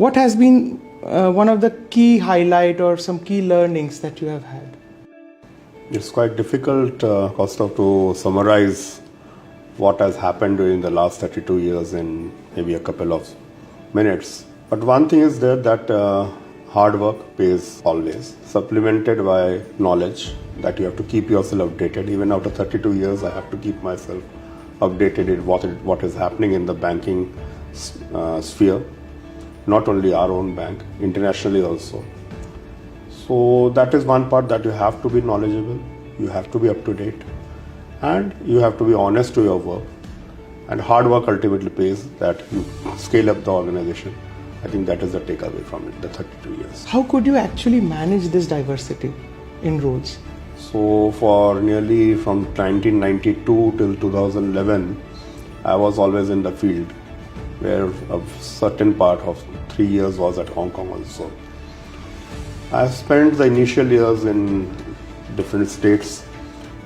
What has been one of the key highlight or some key learnings that you have had? It's quite difficult, Kostov, to summarize what has happened during the last 32 years in maybe a couple of minutes. But one thing is there that hard work pays always, supplemented by knowledge that you have to keep yourself updated. Even after 32 years, I have to keep myself updated in what is happening in the banking sphere. Not only our own bank, internationally also. So that is one part, that you have to be knowledgeable, you have to be up to date, and you have to be honest to your work. And hard work ultimately pays, that you scale up the organization. I think that is the takeaway from it, the 32 years. How could you actually manage this diversity in roles? So for nearly from 1992 till 2011, I was always in the field, where a certain part of 3 years was at Hong Kong also. I spent the initial years in different states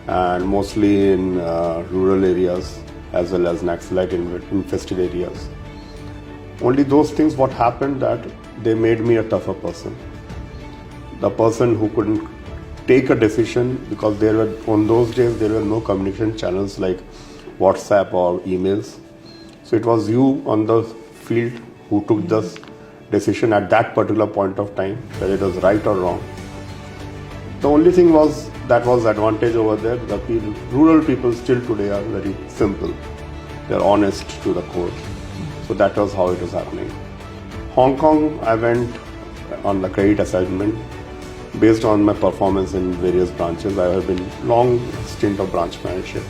and mostly in rural areas as well as Naxalite infested areas. Only those things what happened that they made me a tougher person. The person who couldn't take a decision, because on those days there were no communication channels like WhatsApp or emails. So it was you on the field who took the decision at that particular point of time, whether it was right or wrong. The only thing was that was advantage over there. The rural people still today are very simple. They're honest to the core. So that was how it was happening. Hong Kong, I went on the credit assignment based on my performance in various branches. I have been long stint of branch managership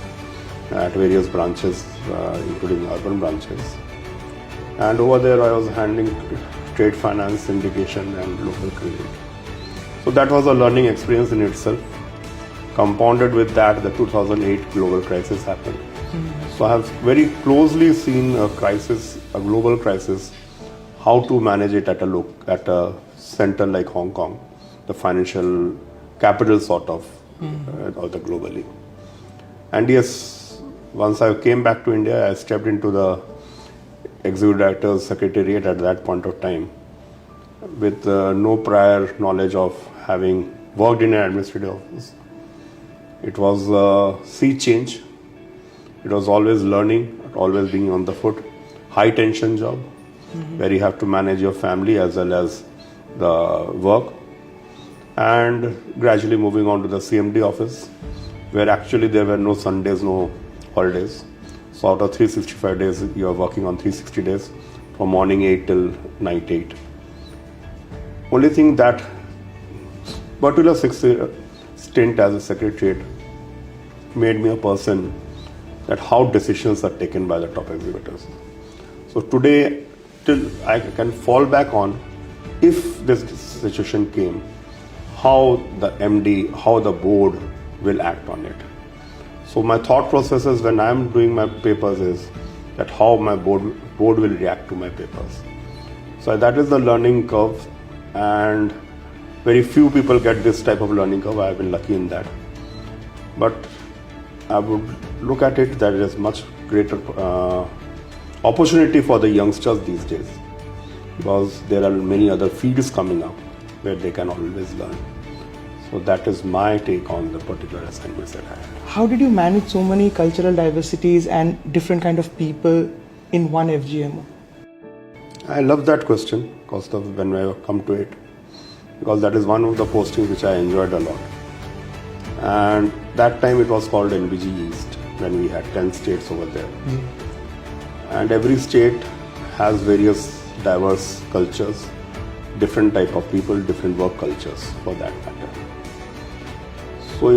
at various branches, including urban branches. And over there I was handling trade finance, syndication and local credit. So that was a learning experience in itself. Compounded with that, the 2008 global crisis happened. So I have very closely seen a crisis, a global crisis, how to manage it at a center like Hong Kong, the financial capital sort of, or the globally. And yes, once I came back to India, I stepped into the Executive Director's Secretariat at that point of time with no prior knowledge of having worked in an administrative office. It was a sea change. It was always learning, always being on the foot. High tension job, where you have to manage your family as well as the work. And gradually moving on to the CMD office, where actually there were no Sundays, no holidays. So out of 365 days, you are working on 360 days from morning 8 till night 8. Only thing that particular stint as a secretariat made me a person that how decisions are taken by the top executives. So today, till I can fall back on, if this situation came, how the MD, how the board will act on it. So my thought processes when I am doing my papers is that how my board will react to my papers. So that is the learning curve, and very few people get this type of learning curve. I have been lucky in that. But I would look at it that there is much greater opportunity for the youngsters these days, because there are many other fields coming up where they can always learn. So that is my take on the particular assignments that I had. How did you manage so many cultural diversities and different kind of people in one FGMO? I love that question, Kostov, when I come to it, because that is one of the postings which I enjoyed a lot. And that time it was called NBG East, when we had 10 states over there. And every state has various diverse cultures, different type of people, different work cultures for that matter. So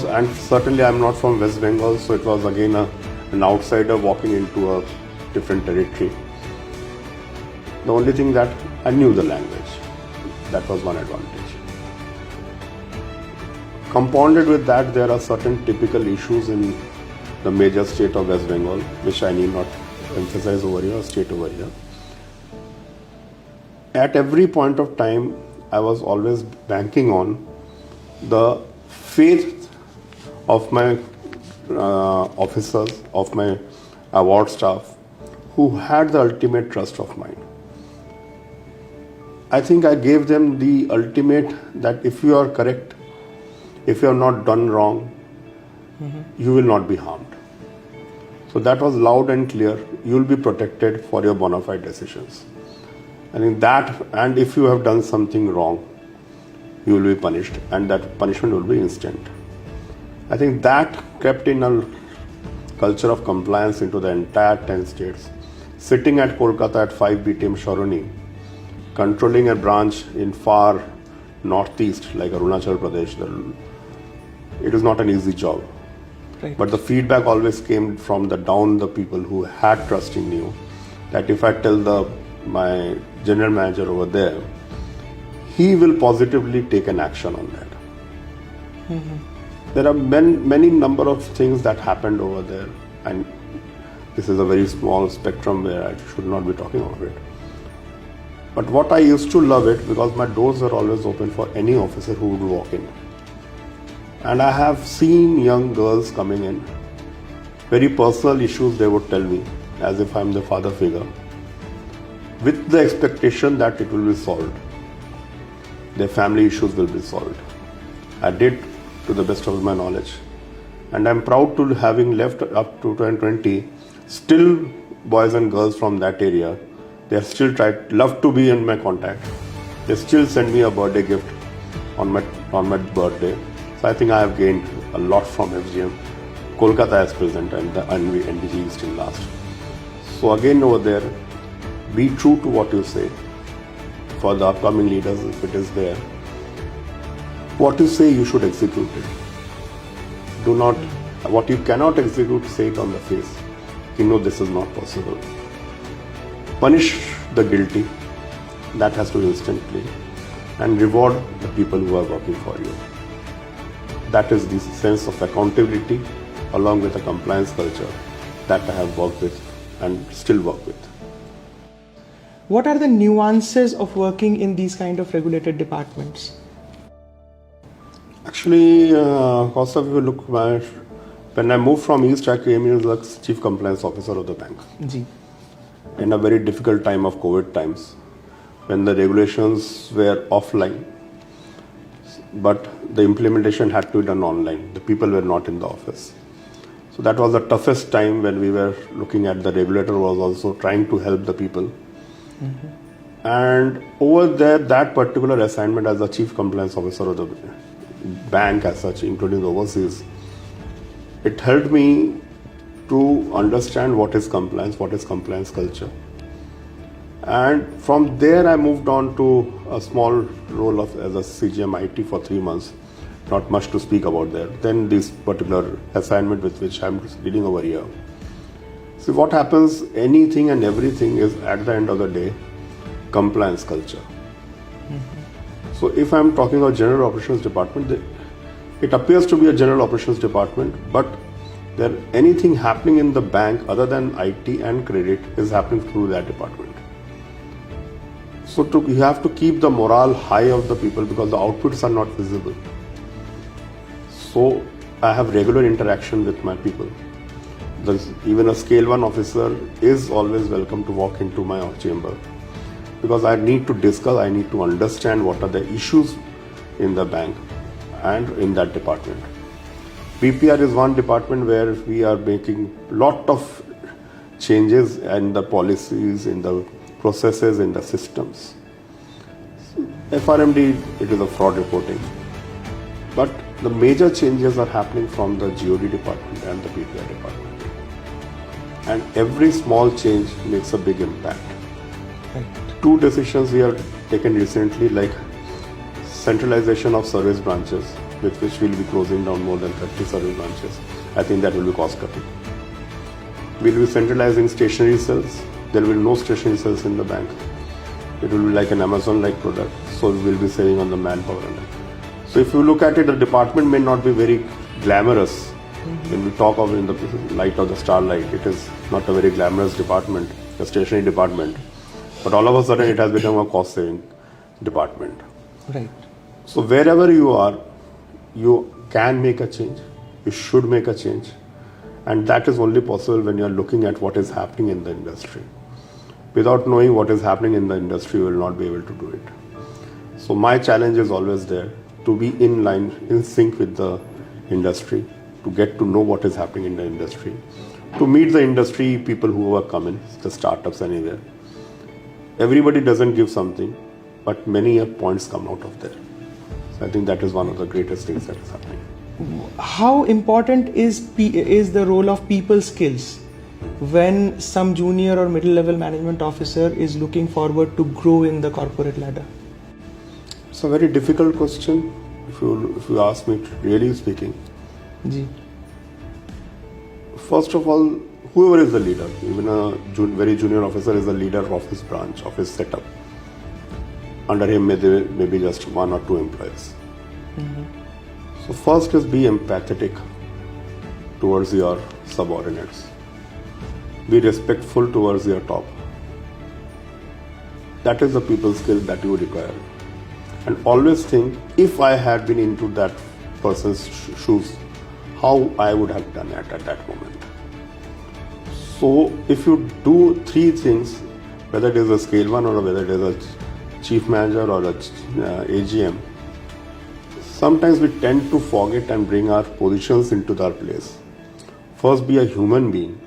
and certainly I'm not from West Bengal, so it was again an outsider walking into a different territory. The only thing that I knew the language, that was one advantage. Compounded with that, there are certain typical issues in the major state of West Bengal, which I need not emphasize over here, or state over here. At every point of time, I was always banking on the faith of my officers, of my award staff, who had the ultimate trust of mine. I think I gave them the ultimate that if you are correct, if you have not done wrong, you will not be harmed. So that was loud and clear. You will be protected for your bona fide decisions. I think that, and if you have done something wrong, you will be punished, and that punishment will be instant. I think that crept in a culture of compliance into the entire 10 states. Sitting at Kolkata at 5 BTM Sharoni, controlling a branch in far northeast like Arunachal Pradesh, it is not an easy job. Right. But the feedback always came from the people who had trust in you, that if I tell my general manager over there, he will positively take an action on that. There are many number of things that happened over there, and this is a very small spectrum where I should not be talking about it. But what I used to love it, because my doors were always open for any officer who would walk in. And I have seen young girls coming in, very personal issues they would tell me, as if I'm the father figure, with the expectation that it will be solved. Their family issues will be solved. I did to the best of my knowledge. And I'm proud to having left up to 2020, still boys and girls from that area, they have still love to be in my contact. They still send me a birthday gift on my birthday. So I think I have gained a lot from FGM. Kolkata as present and the NDG is still last. So again over there, be true to what you say. For the upcoming leaders, if it is there, what you say you should execute it. Do not, what you cannot execute, say it on the face. You know this is not possible. Punish the guilty, that has to be instantly, and reward the people who are working for you. That is the sense of accountability along with a compliance culture that I have worked with and still work with. What are the nuances of working in these kind of regulated departments? Actually, Kaustav, if you look, when I moved from East, I came in as Chief Compliance Officer of the bank. Ji. In a very difficult time of COVID times, when the regulations were offline, but the implementation had to be done online. The people were not in the office. So that was the toughest time when we were looking at the regulator was also trying to help the people. And over there, that particular assignment as the Chief Compliance Officer of the bank as such, including the overseas, it helped me to understand what is compliance culture. And from there I moved on to a small role as a CGM IT for 3 months. Not much to speak about there. Then this particular assignment with which I'm dealing over here. See what happens, anything and everything is at the end of the day, compliance culture. So if I'm talking about general operations department, it appears to be a general operations department, but anything happening in the bank other than IT and credit is happening through that department. So you have to keep the morale high of the people because the outputs are not visible. So I have regular interaction with my people. Even a scale 1 officer is always welcome to walk into my chamber because I need to discuss, I need to understand what are the issues in the bank and in that department. PPR is one department where we are making lot of changes in the policies, in the processes, in the systems. FRMD, it is a fraud reporting. But the major changes are happening from the GOD department and the PPR department. And every small change makes a big impact. Right. 2 decisions we have taken recently, like centralization of service branches, with which we will be closing down more than 30 service branches. I think that will be cost cutting. We will be centralizing stationery cells. There will be no stationery cells in the bank. It will be like an Amazon-like product, so we will be saving on the manpower. So if you look at it, the department may not be very glamorous. When we talk of in the light of the starlight, it is not a very glamorous department, the stationery department. But all of a sudden it has become a cost-saving department. Right. So wherever you are, you can make a change. You should make a change. And that is only possible when you are looking at what is happening in the industry. Without knowing what is happening in the industry, you will not be able to do it. So my challenge is always there to be in line, in sync with the industry, to get to know what is happening in the industry, to meet the industry people who are coming, the startups anywhere. Everybody doesn't give something, but many points come out of there. So I think that is one of the greatest things that is happening. How important is the role of people skills when some junior or middle level management officer is looking forward to grow in the corporate ladder? It's a very difficult question if you ask me, really speaking. Ji. First of all, whoever is the leader, even a very junior officer is the leader of his branch, of his setup. Under him may be just one or two employees. So first is be empathetic towards your subordinates. Be respectful towards your top. That is the people skill that you require. And always think, if I had been into that person's shoes, how I would have done it at that moment. So if you do three things, whether it is a scale one or whether it is a chief manager or a AGM, sometimes we tend to forget and bring our positions into their place. First, be a human being.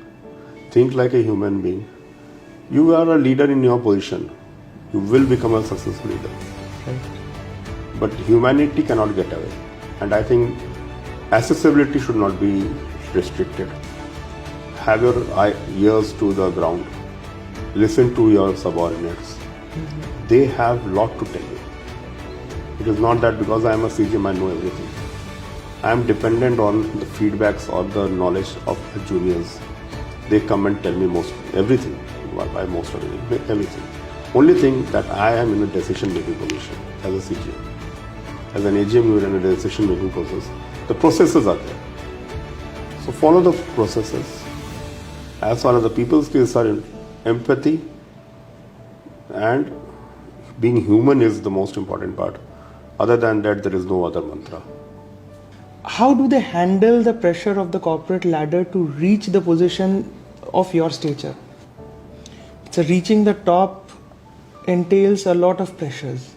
Think like a human being. You are a leader in your position. You will become a successful leader. Right. But humanity cannot get away. And I think accessibility should not be restricted. Have your ears to the ground. Listen to your subordinates. They have a lot to tell you. It is not that because I am a CGM I know everything. I am dependent on the feedbacks or the knowledge of the juniors. They come and tell me everything. Only thing that I am in a decision making position as a CGM. As an AGM, you are in a decision making process. The processes are there. So follow the processes. As far as the people skills are, empathy and being human is the most important part. Other than that, there is no other mantra. How do they handle the pressure of the corporate ladder to reach the position of your stature? So reaching the top entails a lot of pressures.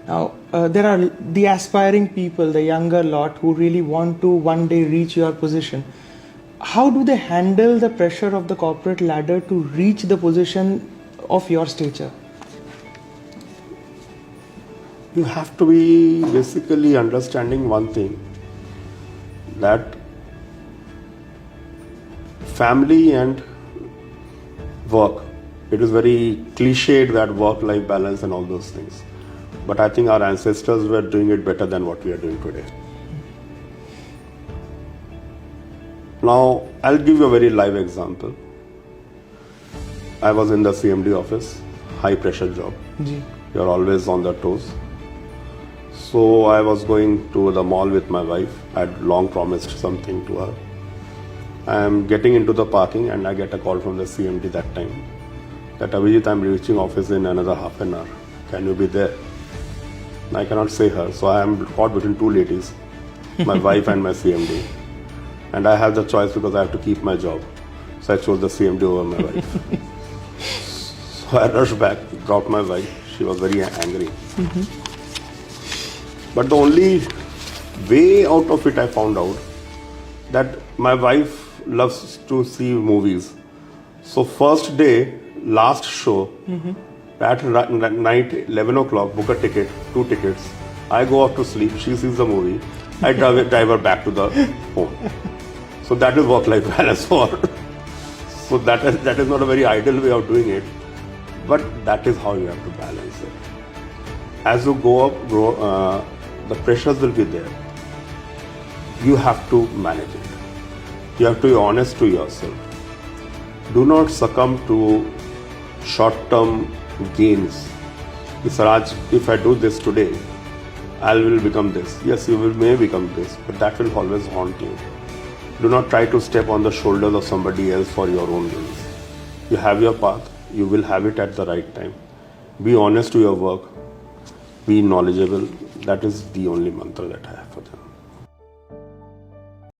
Now, there are the aspiring people, the younger lot who really want to one day reach your position. How do they handle the pressure of the corporate ladder to reach the position of your stature? You have to be basically understanding one thing, that family and work, it is very cliched that work-life balance and all those things. But I think our ancestors were doing it better than what we are doing today. Now, I'll give you a very live example. I was in the CMD office, high pressure job. You're always on the toes. So I was going to the mall with my wife. I had long promised something to her. I am getting into the parking and I get a call from the CMD that time that Abhijit, I'm reaching office in another half an hour. Can you be there? I cannot say her, so I am caught between two ladies, my wife and my CMD. And I have the choice because I have to keep my job. So I chose the CMD over my wife. So I rushed back, dropped my wife. She was very angry. But the only way out of it I found out that my wife loves to see movies. So first day, last show, at night 11 o'clock, book a ticket, 2 tickets. I go off to sleep, she sees the movie. I drive her back to the home. So that is work-life balance for her. So that is not a very ideal way of doing it. But that is how you have to balance it. As you go up, the pressures will be there. You have to manage it. You have to be honest to yourself. Do not succumb to short-term gains. If I do this today, I will become this. Yes, you may become this, but that will always haunt you. Do not try to step on the shoulders of somebody else for your own wins. You have your path. You will have it at the right time. Be honest to your work. Be knowledgeable. That is the only mantra that I have for them.